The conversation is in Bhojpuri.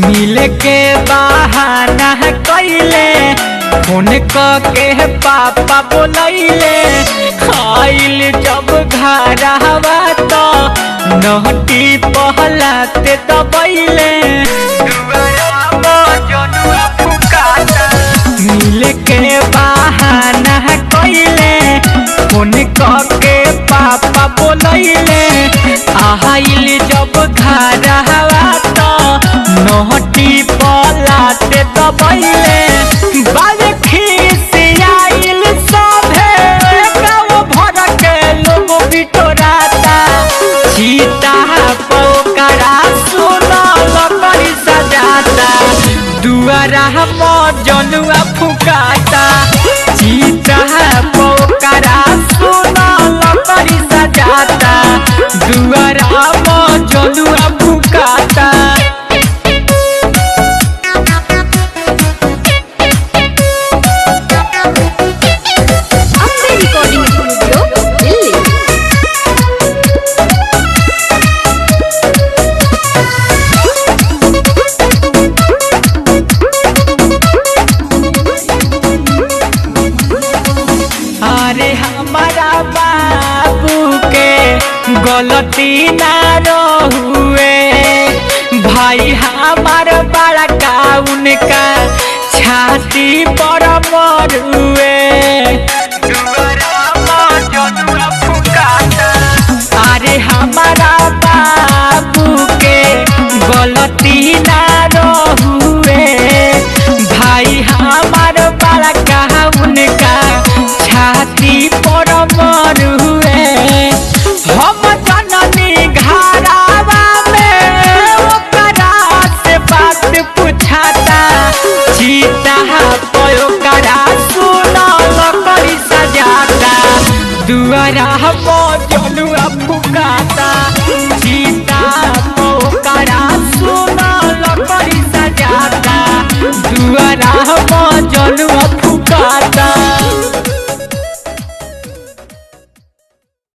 मिले के बहाना कैले फोन के पापा बोलैले आइल जब घरवा तो नहटी पहलाते दबैले मिले के बहाना कैले फोन के पापा बोलैले आइल जब घरवा तो नहटी पलाते दबैले बाजे खिसियाइल सभे गाँव भर के लोग बिटोराता चीता पोकरा सुनल करी सजाता दुआरा मजनुआ फुकाता चीता पोकरा सुनल करी सजाता दुआरा मजनुआ फुकाता। अरे हमारा बाबू के गलती ना रहुए भाई हमार बड़ा का उनका छाती पर मरुए